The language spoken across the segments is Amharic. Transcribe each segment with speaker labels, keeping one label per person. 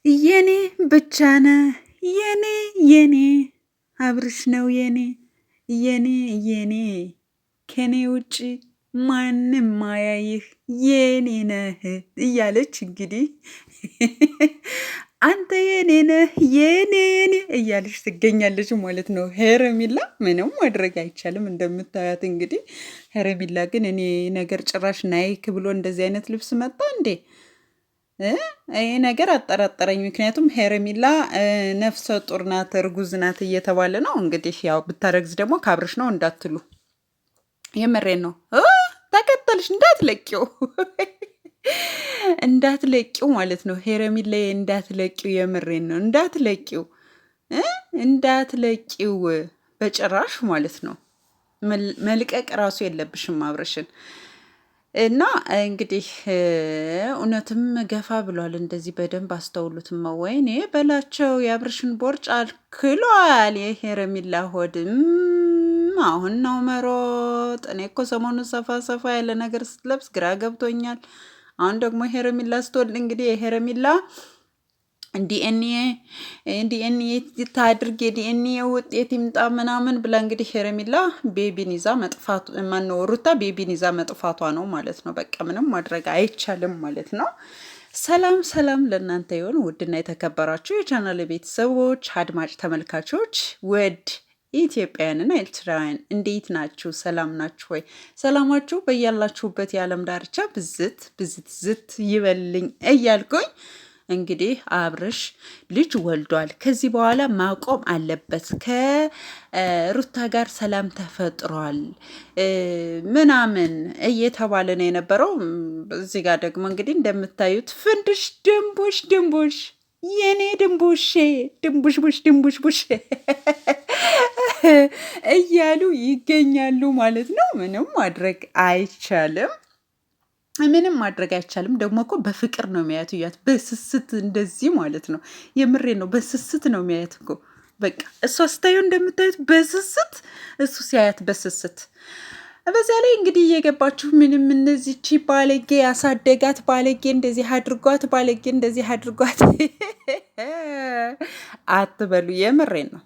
Speaker 1: የኔ ብቻ ነህ የኔ የኔ አብርሽ ነው የኔ የኔ የኔ ከኔ ውጭ ማንም ማያይህ የኔ ነህ እያለች እንግዲህ አንተ የኔ ነህ የኔ የኔ እያለች ትገኛለች ማለት ነው። ሄረሚላ ምንም ማድረግ አይቻልም። እንደምታያት እንግዲህ ሄረሚላ ግን እኔ ነገር ጭራሽ ናይክ ብሎ እንደዚህ አይነት ልብስ መጣ እንዴ? ይሄ ነገር አጠራጠረኝ። ምክንያቱም ሄረሚላ ነፍሰ ጡር ናት፣ እርጉዝ ናት እየተባለ ነው። እንግዲህ ያው ብታረግዝ ደግሞ ካብርሽ ነው እንዳትሉ፣ የመሬን ነው። ተከተልሽ እንዳትለቂው እንዳትለቂው ማለት ነው። ሄረሚላ እንዳትለቂው፣ የምሬን ነው። እንዳትለቂው እንዳትለቂው በጭራሽ ማለት ነው። መልቀቅ ራሱ የለብሽም አብረሽን እና እንግዲህ እውነትም ገፋ ብሏል። እንደዚህ በደንብ አስተውሉትማ። ወይኔ በላቸው የአብርሽን ቦርጭ አልክሏል። የሄረሚላ ሆድም አሁን ነው መሮጥ። እኔ እኮ ሰሞኑን ሰፋ ሰፋ ያለ ነገር ስትለብስ ግራ ገብቶኛል። አሁን ደግሞ ሄረሚላ ስትወልድ እንግዲህ የሄረሚላ ዲኤንኤ ታድርግ የዲኤንኤ ውጤት ይምጣ ምናምን ብላ እንግዲህ ሄረሚላ ቤቢን ይዛ መጥፋቱ ማነው ሩታ ቤቢን ይዛ መጥፋቷ ነው ማለት ነው። በቃ ምንም ማድረግ አይቻልም ማለት ነው። ሰላም ሰላም ለእናንተ ይሁን ውድና የተከበራችሁ የቻናል ቤተሰቦች አድማጭ ተመልካቾች ውድ ኢትዮጵያውያንና ኤርትራውያን እንዴት ናችሁ? ሰላም ናችሁ ወይ? ሰላማችሁ በያላችሁበት የዓለም ዳርቻ ብዝት ብዝት ዝት ይበልኝ እያልኩኝ እንግዲህ አብርሽ ልጅ ወልዷል። ከዚህ በኋላ ማቆም አለበት። ከሩታ ጋር ሰላም ተፈጥሯል ምናምን እየተባለ ነው የነበረው። እዚህ ጋር ደግሞ እንግዲህ እንደምታዩት ፍንድሽ ድንቡሽ የኔ ድንቡሼ ድንቡሽ እያሉ ይገኛሉ ማለት ነው። ምንም ማድረግ አይቻልም። ምንም ማድረግ አይቻልም። ደግሞ እኮ በፍቅር ነው የሚያዩት። እያት በስስት እንደዚህ ማለት ነው። የምሬ ነው። በስስት ነው የሚያዩት እኮ በቃ እሷ ስታየው እንደምታዩት በስስት፣ እሱ ሲያያት በስስት። በዚያ ላይ እንግዲህ እየገባችሁ ምንም እነዚህቺ ባለጌ ያሳደጋት ባለጌ እንደዚህ አድርጓት ባለጌ እንደዚህ አድርጓት አትበሉ። የምሬን ነው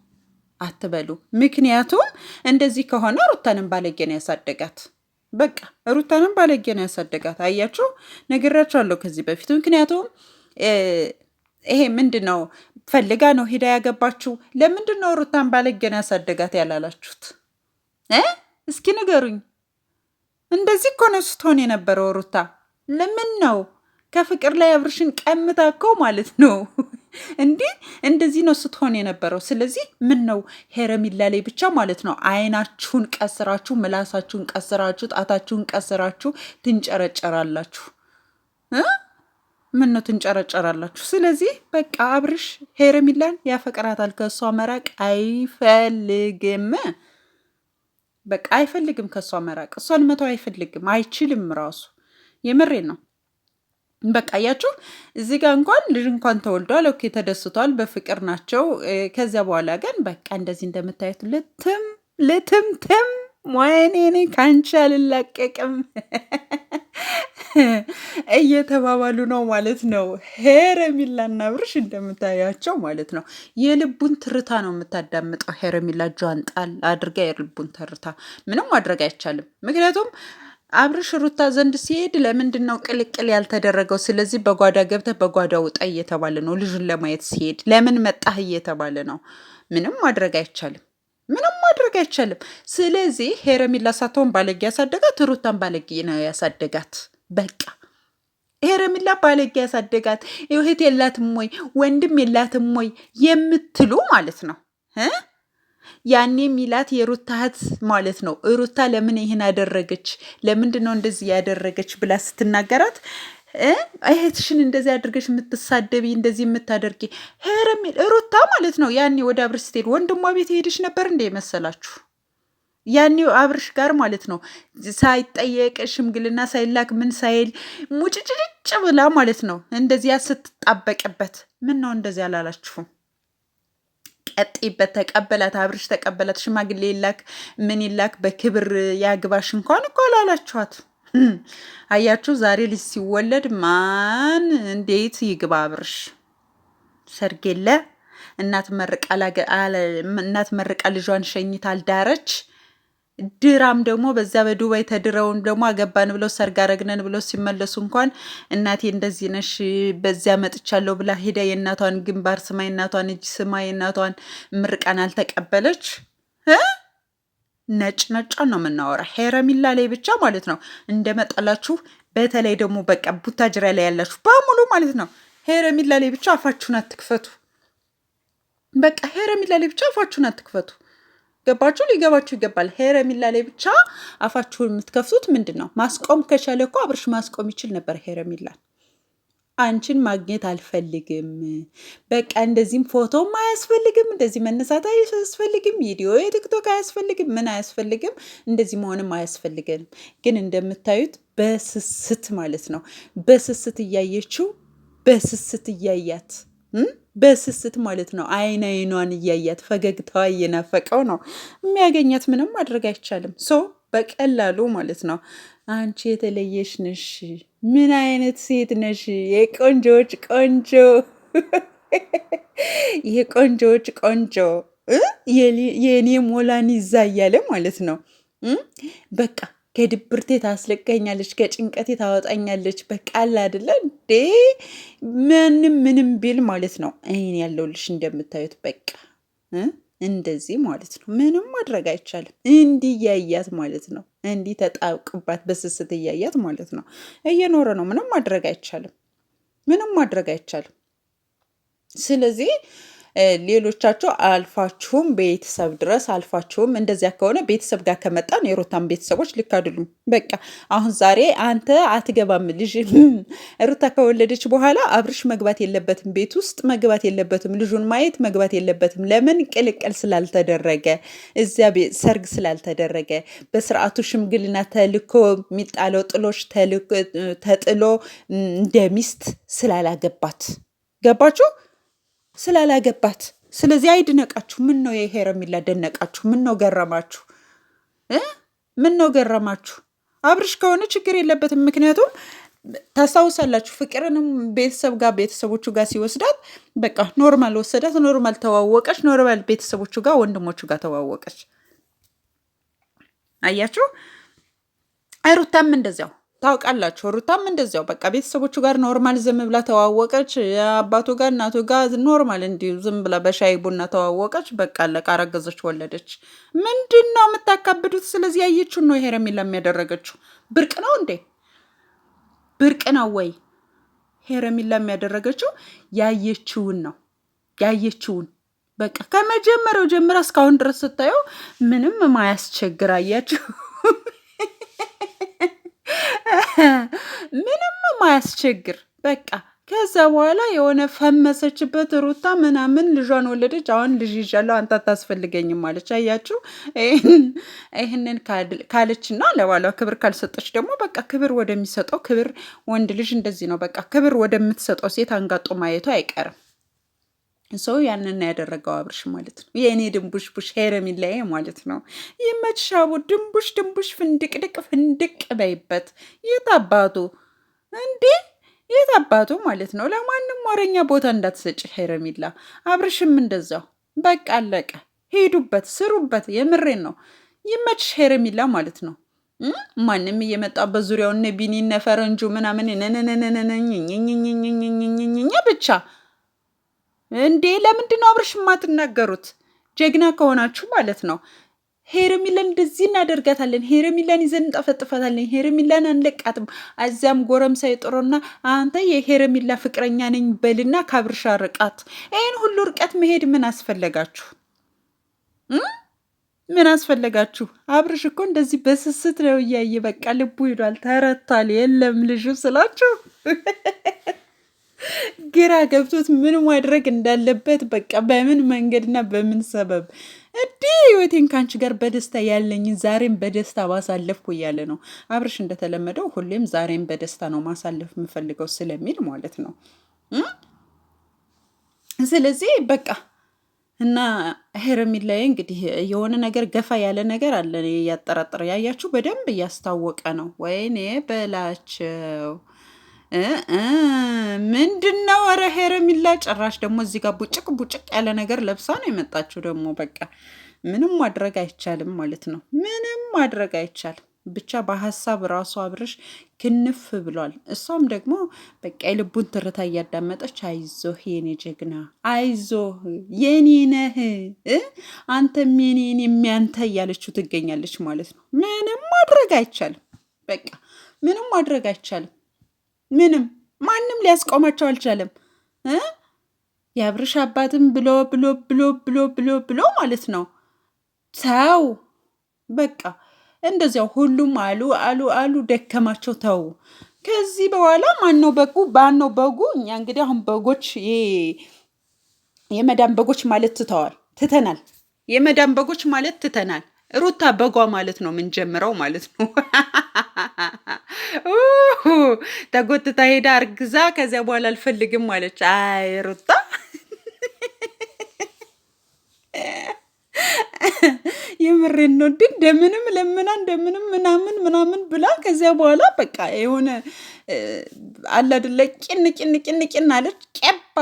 Speaker 1: አትበሉ። ምክንያቱም እንደዚህ ከሆነ ሩታንም ባለጌ ነው ያሳደጋት። በቃ ሩታንም ባለጌ ነው ያሳደጋት። አያችሁ፣ ነግራችኋለሁ ከዚህ በፊት። ምክንያቱም ይሄ ምንድን ነው ፈልጋ ነው ሄዳ ያገባችሁ። ለምንድን ነው ሩታን ባለጌ ነው ያሳደጋት ያላላችሁት? እስኪ ንገሩኝ። እንደዚህ እኮ ነው ስትሆን የነበረው ሩታ። ለምን ነው ከፍቅር ላይ አብርሽን ቀምታ እኮ ማለት ነው እንዲህ እንደዚህ ነው ስትሆን የነበረው። ስለዚህ ምን ነው ሄረሚላ ላይ ብቻ ማለት ነው አይናችሁን ቀስራችሁ፣ ምላሳችሁን ቀስራችሁ፣ ጣታችሁን ቀስራችሁ ትንጨረጨራላችሁ። ምን ነው ትንጨረጨራላችሁ? ስለዚህ በቃ አብርሽ ሄረሚላን ያፈቅራታል። ከእሷ መራቅ አይፈልግም። በቃ አይፈልግም ከእሷ መራቅ። እሷን መተው አይፈልግም፣ አይችልም ራሱ። የምሬን ነው። በቃ እያችሁ እዚህ ጋር እንኳን ልጅ እንኳን ተወልዷል። ኦኬ ተደስቷል፣ በፍቅር ናቸው። ከዚያ በኋላ ግን በቃ እንደዚህ እንደምታዩት ልትምትም ወይኔ እኔ ካንቺ አልላቀቅም እየተባባሉ ነው ማለት ነው። ሄረሚላና አብርሽ እንደምታያቸው ማለት ነው። የልቡን ትርታ ነው የምታዳምጠው ሄረሚላ። እጇን ጣል አድርጋ የልቡን ትርታ። ምንም ማድረግ አይቻልም። ምክንያቱም አብርሽ ሩታ ዘንድ ሲሄድ ለምንድን ነው ቅልቅል ያልተደረገው? ስለዚህ በጓዳ ገብተህ በጓዳ ውጣ እየተባለ ነው። ልጁን ለማየት ሲሄድ ለምን መጣህ እየተባለ ነው። ምንም ማድረግ አይቻልም። ምንም ማድረግ አይቻልም። ስለዚህ ሄረሚላ ሳትሆን ባለጌ ያሳደጋት፣ ሩታን ባለጌ ነው ያሳደጋት። በቃ ሄረሚላ ባለጌ ያሳደጋት። እህት የላትም ወይ ወንድም የላትም ወይ የምትሉ ማለት ነው ያኔ ሚላት የሩታ እህት ማለት ነው። ሩታ ለምን ይህን አደረገች? ለምንድን ነው እንደዚህ ያደረገች ብላ ስትናገራት እህትሽን እንደዚህ አድርገሽ የምትሳደቢ እንደዚህ የምታደርጊ ሩታ ማለት ነው። ያኔ ወደ አብርሽ ስትሄድ ወንድሟ ቤት ሄደሽ ነበር እንደ መሰላችሁ? ያኔ አብርሽ ጋር ማለት ነው ሳይጠየቅ ሽምግልና ሳይላክ ምን ሳይል ሙጭጭጭ ብላ ማለት ነው እንደዚያ ስትጣበቅበት ምን ነው እንደዚህ አላላችሁም? ቀጥይበት። ተቀበላት፣ አብርሽ ተቀበላት። ሽማግሌ ይላክ ምን ይላክ በክብር ያግባሽ እንኳን እኮ አላላችኋት። አያችሁ ዛሬ ልጅ ሲወለድ ማን እንዴት ይግባ አብርሽ? ሰርግ የለ እናት መርቃ ልጇን ሸኝታ አልዳረች። ድራም ደግሞ በዛ በዱባይ ተድረውን ደግሞ አገባን ብለው ሰርግ አረግነን ብለው ሲመለሱ እንኳን እናቴ እንደዚህ ነሽ በዚያ መጥቻለሁ ብላ ሄዳ የእናቷን ግንባር ስማ የእናቷን እጅ ስማ የእናቷን ምርቃን አልተቀበለች። ነጭ ነጫን ነው የምናወራ። ሄረሚላ ላይ ብቻ ማለት ነው እንደመጣላችሁ። በተለይ ደግሞ በቃ ቡታጅራ ላይ ያላችሁ በሙሉ ማለት ነው ሄረሚላ ላይ ብቻ አፋችሁን አትክፈቱ። በቃ ሄረሚላ ላይ ብቻ አፋችሁን አትክፈቱ። ገባችሁ? ሊገባችሁ ይገባል። ሄረሚላ ላይ ብቻ አፋችሁን የምትከፍቱት ምንድን ነው? ማስቆም ከቻለ እኮ አብርሽ ማስቆም ይችል ነበር ሄረሚላን። አንቺን ማግኘት አልፈልግም፣ በቃ እንደዚህም ፎቶም አያስፈልግም፣ እንደዚህ መነሳት አያስፈልግም፣ ቪዲዮ የቲክቶክ አያስፈልግም፣ ምን አያስፈልግም፣ እንደዚህ መሆንም አያስፈልገንም። ግን እንደምታዩት በስስት ማለት ነው በስስት እያየችው በስስት እያያት በስስት ማለት ነው አይኗን እያያት ፈገግታዋ እየናፈቀው ነው የሚያገኛት። ምንም ማድረግ አይቻልም። ሶ በቀላሉ ማለት ነው አንቺ የተለየሽ ነሽ። ምን አይነት ሴት ነሽ? የቆንጆዎች ቆንጆ ይሄ ቆንጆዎች ቆንጆ የኔ ሞላን ይዛ እያለ ማለት ነው በቃ ከድብርቴ ታስለቀኛለች፣ ከጭንቀቴ ታወጣኛለች። በቃ አለ አይደለ እንዴ ምንም ቢል ማለት ነው ይሄን ያለውልሽ እንደምታዩት በቃ እንደዚህ ማለት ነው። ምንም ማድረግ አይቻልም። እንዲህ እያያት ማለት ነው እንዲህ ተጣብቅባት በስስት እያያት ማለት ነው እየኖረ ነው። ምንም ማድረግ አይቻልም። ምንም ማድረግ አይቻልም። ስለዚህ ሌሎቻችሁ አልፋችሁም ቤተሰብ ድረስ አልፋችሁም። እንደዚያ ከሆነ ቤተሰብ ጋር ከመጣን የሩታን ቤተሰቦች ልክ አይደሉም። በቃ አሁን ዛሬ አንተ አትገባም ልጅ ሩታ ከወለደች በኋላ አብርሽ መግባት የለበትም፣ ቤት ውስጥ መግባት የለበትም፣ ልጁን ማየት መግባት የለበትም። ለምን? ቅልቅል ስላልተደረገ፣ እዚያ ሰርግ ስላልተደረገ፣ በስርዓቱ ሽምግልና ተልኮ የሚጣለው ጥሎሽ ተጥሎ እንደ ሚስት ስላላገባት። ገባችሁ? ስላላገባት። ስለዚህ አይድነቃችሁ። ምን ነው የሄረሚላ ደነቃችሁ? ምን ነው ገረማችሁ? ምን ነው ገረማችሁ? አብርሽ ከሆነ ችግር የለበትም። ምክንያቱም ታስታውሳላችሁ ፍቅርንም ቤተሰቦቹ ጋር ሲወስዳት በቃ ኖርማል ወሰዳት፣ ኖርማል ተዋወቀች፣ ኖርማል ቤተሰቦቹ ጋር ወንድሞቹ ጋር ተዋወቀች። አያችሁ? ሩታም እንደዚያው ታውቃላችሁ። ሩታም እንደዚያው በቃ ቤተሰቦቹ ጋር ኖርማል ዝም ብላ ተዋወቀች። አባቱ ጋር እናቱ ጋር ኖርማል እንዲሁ ዝም ብላ በሻይ ቡና ተዋወቀች። በቃ አለቃ፣ አረገዘች፣ ወለደች። ምንድን ነው የምታካብዱት? ስለዚህ ያየችውን ነው ሄረሚላ የሚያደረገችው። ብርቅ ነው እንዴ? ብርቅ ነው ወይ? ሄረሚላ የሚያደረገችው ያየችውን ነው። ያየችውን በቃ ከመጀመሪያው ጀምራ እስካሁን ድረስ ስታየው ምንም ማያስቸግር አያችሁ። ምንም ማያስቸግር በቃ። ከዛ በኋላ የሆነ ፈመሰችበት ሩታ ምናምን ልጇን ወለደች። አሁን ልጅ ይዣለሁ አንተ አታስፈልገኝም ማለች። አያችሁ? ይህንን ካለችና ለባሏ ክብር ካልሰጠች ደግሞ በቃ ክብር ወደሚሰጠው ክብር፣ ወንድ ልጅ እንደዚህ ነው በቃ ክብር ወደምትሰጠው ሴት አንጋጦ ማየቱ አይቀርም። ሰው ያንን ያደረገው አብርሽ ማለት ነው። የእኔ ድንቡሽቡሽ ሄረሚላዬ ማለት ነው። ይመችሻቡ ድንቡሽ ፍንድቅ በይበት። የት አባቱ እንዴ የት አባቱ ማለት ነው። ለማንም ወረኛ ቦታ እንዳትሰጭ ሄረሚላ። አብርሽም እንደዛው በቃ አለቀ። ሄዱበት፣ ስሩበት። የምሬን ነው። ይመችሽ ሄረሚላ ማለት ነው። ማንም እየመጣ በዙሪያው እነ ቢኒ እነ ፈረንጁ ምናምን ብቻ እንዴ ለምንድን ነው አብርሽ የማትናገሩት? ጀግና ከሆናችሁ ማለት ነው። ሄረሚላን እንደዚህ እናደርጋታለን፣ ሄረሚላን ይዘን እንጠፈጥፋታለን፣ ሄረሚላን አንለቃትም። አዚያም ጎረምሳ ይጥሩና አንተ የሄረሚላ ፍቅረኛ ነኝ በልና ከአብርሽ ርቃት። ይህን ሁሉ ርቀት መሄድ ምን አስፈለጋችሁ? ምን አስፈለጋችሁ? አብርሽ እኮ እንደዚህ በስስት ነው እያየ በቃ ልቡ ሂዷል፣ ተረቷል። የለም ልጁ ስላችሁ ግራ ገብቶት ምን ማድረግ እንዳለበት በቃ በምን መንገድና በምን ሰበብ እንዲህ ህይወቴን ከአንቺ ጋር በደስታ ያለኝን ዛሬም በደስታ ማሳለፍኩ እያለ ነው አብርሽ። እንደተለመደው ሁሌም ዛሬም በደስታ ነው ማሳለፍ የምፈልገው ስለሚል ማለት ነው። ስለዚህ በቃ እና ሄረሚላዬ እንግዲህ የሆነ ነገር ገፋ ያለ ነገር አለ እያጠራጠረ ያያችሁ በደንብ እያስታወቀ ነው። ወይኔ በላቸው ምንድነው? ኧረ ሄረሚላ ጭራሽ ደግሞ እዚህ ጋር ቡጭቅ ቡጭቅ ያለ ነገር ለብሳ ነው የመጣችው። ደግሞ በቃ ምንም ማድረግ አይቻልም ማለት ነው። ምንም ማድረግ አይቻልም። ብቻ በሀሳብ ራሱ አብርሽ ክንፍ ብሏል። እሷም ደግሞ በቃ የልቡን ትርታ እያዳመጠች አይዞህ የኔ ጀግና፣ አይዞህ የኔ ነህ አንተም የኔን የሚያንተ እያለችው ትገኛለች ማለት ነው። ምንም ማድረግ አይቻልም። በቃ ምንም ማድረግ አይቻልም። ምንም ማንም ሊያስቆማቸው አልቻለም። የአብርሽ አባትም ብሎ ብሎ ብሎ ብሎ ብሎ ብሎ ማለት ነው ተው በቃ እንደዚያው ሁሉም አሉ አሉ አሉ ደከማቸው። ተው ከዚህ በኋላ ማነው በጉ ባነው በጉ? እኛ እንግዲህ አሁን በጎች የመዳን በጎች ማለት ትተናል። የመዳን በጎች ማለት ትተናል። ሩታ በጓ ማለት ነው የምንጀምረው ማለት ነው። ተጎትታ ሄዳ አርግዛ ከዚያ በኋላ አልፈልግም ማለች። አይ ሩታ የምሬን ነው። እንደምንም ለምና እንደምንም ምናምን ምናምን ብላ ከዚያ በኋላ በቃ የሆነ አለ አይደለ ቂን ቂን ቂን ቂን አለች። ቀባ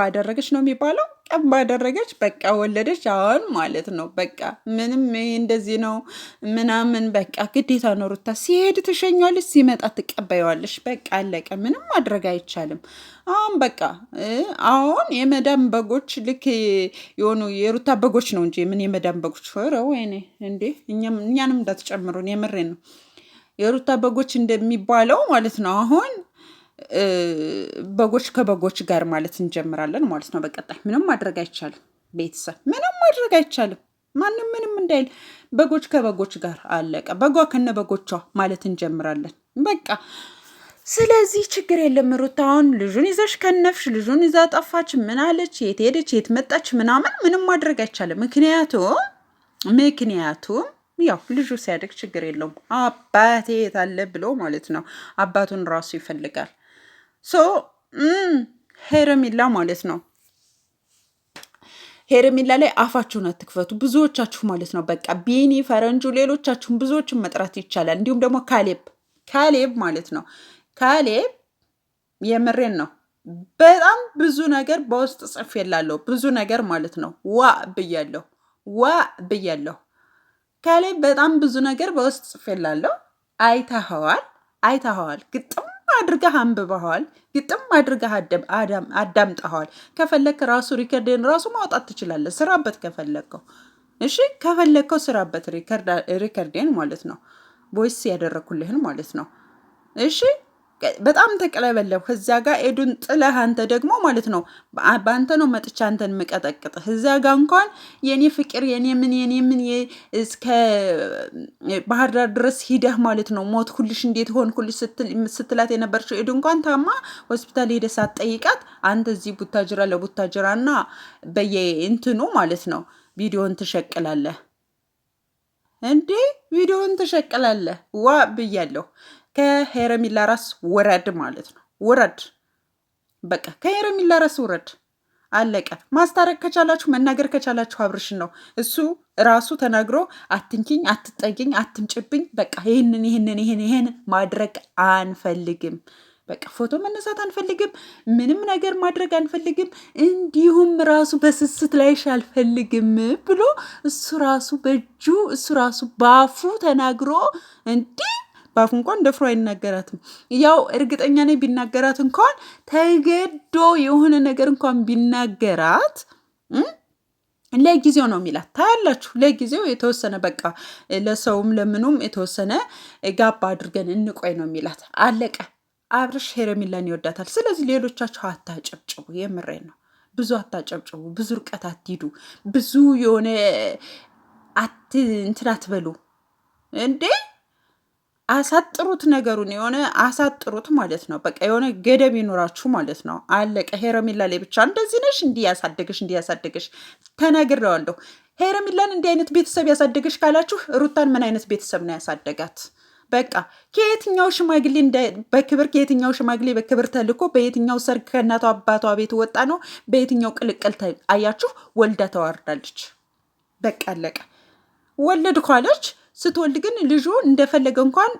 Speaker 1: አደረገች ነው የሚባለው። ቀባ አደረገች፣ በቃ ወለደች። አሁን ማለት ነው በቃ ምንም እንደዚህ ነው ምናምን በቃ ግዴታ ነው። ሩታ ሲሄድ ትሸኛለች፣ ሲመጣ ትቀበየዋለች። በቃ አለቀ። ምንም ማድረግ አይቻልም። አሁን በቃ አሁን የመዳም በጎች ልክ የሆኑ የሩታ በጎች ነው እንጂ ምን የመዳም በጎች ኧረ ወይኔ እንዴ! እኛንም እንዳትጨምሩን የምሬን ነው። የሩታ በጎች እንደሚባለው ማለት ነው። አሁን በጎች ከበጎች ጋር ማለት እንጀምራለን ማለት ነው። በቀጣይ ምንም ማድረግ አይቻልም። ቤተሰብ ምንም ማድረግ አይቻልም። ማንም ምንም እንዳይል በጎች ከበጎች ጋር አለቀ። በጓ ከነ በጎቿ ማለት እንጀምራለን በቃ። ስለዚህ ችግር የለም። ሩታ አሁን ልጁን ይዘሽ ከነፍሽ፣ ልጁን ይዛ ጠፋች፣ ምን አለች፣ የት ሄደች፣ የት መጣች ምናምን ምንም ማድረግ አይቻልም። ምክንያቱም ያው ልጁ ሲያድግ ችግር የለውም አባቴ የት አለ ብሎ ማለት ነው አባቱን ራሱ ይፈልጋል። ሄረሚላ ማለት ነው ሄረሚላ ላይ አፋችሁን አትክፈቱ ብዙዎቻችሁ ማለት ነው። በቃ ቢኒ ፈረንጁ፣ ሌሎቻችሁን ብዙዎችን መጥራት ይቻላል። እንዲሁም ደግሞ ካሌብ ማለት ነው። ካሌብ የምሬን ነው። በጣም ብዙ ነገር በውስጥ ጽፌላለሁ፣ ብዙ ነገር ማለት ነው። ዋ ብያለሁ። ካሌብ በጣም ብዙ ነገር በውስጥ ጽፌላለሁ። አይተኸዋል፣ ግጥም አድርገህ አንብበኸዋል፣ ግጥም አድርገህ አዳምጠኸዋል። ከፈለክ ራሱ ሪከርድን ራሱ ማውጣት ትችላለህ፣ ስራበት ከፈለግከው። እሺ ከፈለግከው ስራበት ሪከርድን ማለት ነው፣ ቮይስ ያደረኩልህን ማለት ነው። እሺ በጣም ተቀለበለብ። ከዚያ ጋር ኤዱን ጥለህ አንተ ደግሞ ማለት ነው በአንተ ነው መጥቻ አንተን የምቀጠቅጥህ። እዚያ ጋር እንኳን የኔ ፍቅር የኔ ምን እስከ ባህር ዳር ድረስ ሂደህ ማለት ነው ሞት ሁልሽ እንዴት ሆን ሁልሽ ስትላት የነበረችው ኤዱ እንኳን ታማ ሆስፒታል ሄደህ ሳትጠይቃት አንተ እዚህ ለቡታጅራና በየእንትኑ ማለት ነው ቪዲዮን ትሸቅላለህ እንዴ! ቪዲዮን ትሸቅላለህ። ዋ ብያለሁ። ከሄረሚላ ራስ ውረድ ማለት ነው። ውረድ በቃ ከሄረሚላ ራስ ውረድ። አለቀ። ማስታረቅ ከቻላችሁ መናገር ከቻላችሁ አብርሽን ነው። እሱ ራሱ ተናግሮ አትንኪኝ፣ አትጠጊኝ፣ አትምጭብኝ፣ በቃ ይህን ማድረግ አንፈልግም። በቃ ፎቶ መነሳት አንፈልግም። ምንም ነገር ማድረግ አንፈልግም። እንዲሁም ራሱ በስስት ላይሽ አልፈልግም ብሎ እሱ ራሱ ባፉ ተናግሮ እንዲህ ባፉ እንኳን ደፍሮ አይናገራትም። ያው እርግጠኛ ነኝ ቢናገራት እንኳን ተገዶ የሆነ ነገር እንኳን ቢናገራት ለጊዜው ነው የሚላት። ታያላችሁ፣ ለጊዜው የተወሰነ በቃ ለሰውም ለምኑም የተወሰነ ጋባ አድርገን እንቆይ ነው የሚላት። አለቀ። አብርሽ ሄረሚላን ይወዳታል። ስለዚህ ሌሎቻችሁ አታጨብጭቡ። የምሬን ነው። ብዙ አታጨብጭቡ። ብዙ ርቀት አትሂዱ። ብዙ የሆነ እንትን አትበሉ እንዴ! አሳጥሩት፣ ነገሩን የሆነ አሳጥሩት ማለት ነው። በቃ የሆነ ገደብ ይኖራችሁ ማለት ነው። አለቀ። ሄረሚላ ላይ ብቻ እንደዚህ ነሽ እንዲያሳደገሽ ተናግሬዋለሁ። ሄረሚላን እንዲህ አይነት ቤተሰብ ያሳደገሽ ካላችሁ ሩታን ምን አይነት ቤተሰብ ነው ያሳደጋት? በቃ ከየትኛው ሽማግሌ ከየትኛው ሽማግሌ በክብር ተልኮ በየትኛው ሰርግ ከእናቷ አባቷ ቤት ወጣ ነው? በየትኛው ቅልቅል አያችሁ? ወልዳ ተዋርዳለች። በቃ አለቀ። ወለድ ኳለች ስትወልድ ግን ልጁ እንደፈለገ እንኳን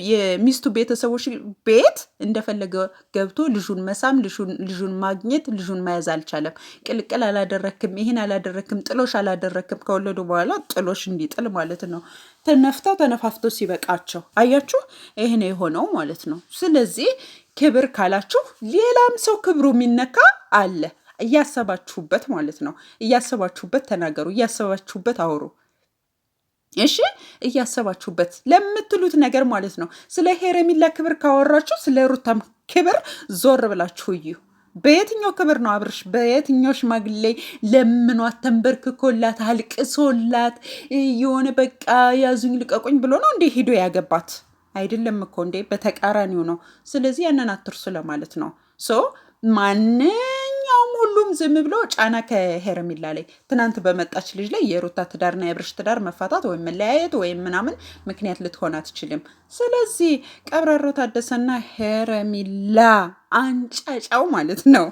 Speaker 1: የሚስቱ ቤተሰቦች ቤት እንደፈለገ ገብቶ ልጁን መሳም፣ ልጁን ማግኘት፣ ልጁን መያዝ አልቻለም። ቅልቅል አላደረክም፣ ይህን አላደረክም፣ ጥሎሽ አላደረክም። ከወለዱ በኋላ ጥሎሽ እንዲጥል ማለት ነው። ተነፍተው ተነፋፍተው ሲበቃቸው አያችሁ፣ ይህ ነው የሆነው ማለት ነው። ስለዚህ ክብር ካላችሁ ሌላም ሰው ክብሩ የሚነካ አለ። እያሰባችሁበት ማለት ነው። እያሰባችሁበት ተናገሩ፣ እያሰባችሁበት አውሩ። እሺ እያሰባችሁበት ለምትሉት ነገር ማለት ነው። ስለ ሄረሚላ ክብር ካወራችሁ ስለ ሩታም ክብር ዞር ብላችሁ እዩ። በየትኛው ክብር ነው አብርሽ? በየትኛው ሽማግሌ ለምኗት ተንበርክኮላት አልቅሶላት የሆነ በቃ ያዙኝ ልቀቁኝ ብሎ ነው እንዴ ሂዶ ያገባት? አይደለም እኮ እንዴ፣ በተቃራኒው ነው። ስለዚህ ያንን አትርሱ ለማለት ነው። ማንኛውም ሁሉም ዝም ብሎ ጫና ከሄረሚላ ላይ ትናንት በመጣች ልጅ ላይ የሩታ ትዳርና የአብርሽ ትዳር መፋታት ወይም መለያየት ወይም ምናምን ምክንያት ልትሆን አትችልም። ስለዚህ ቀብራሮ ታደሰና ሄረሚላ አንጫጫው ማለት ነው።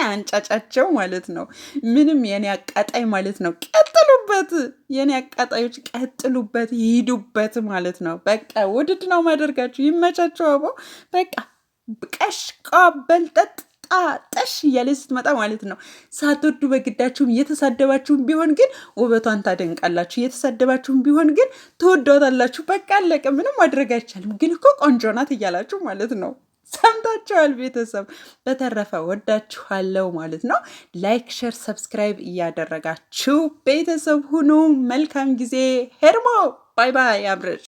Speaker 1: አንጫጫቸው ማለት ነው። ምንም የኔ አቃጣይ ማለት ነው። ቀጥሉበት፣ የኔ አቃጣዮች ቀጥሉበት፣ ይሂዱበት ማለት ነው። በቃ ውድድ ነው ማደርጋችሁ። ይመቻቸው። አቦ በቃ ቀሽቃ በልጠጥ ጠሽ እያለ ስትመጣ ማለት ነው። ሳትወዱ በግዳችሁም እየተሳደባችሁም ቢሆን ግን ውበቷን ታደንቃላችሁ፣ እየተሳደባችሁም ቢሆን ግን ትወዷታላችሁ። በቃ አለቀ። ምንም ማድረግ አይቻልም። ግን እኮ ቆንጆ ናት እያላችሁ ማለት ነው። ሰምታችኋል ቤተሰብ። በተረፈ ወዳችኋለሁ ማለት ነው። ላይክ፣ ሼር፣ ሰብስክራይብ እያደረጋችሁ ቤተሰብ ሁኑ። መልካም ጊዜ። ሄርሞ ባይ ባይ። አብረሽ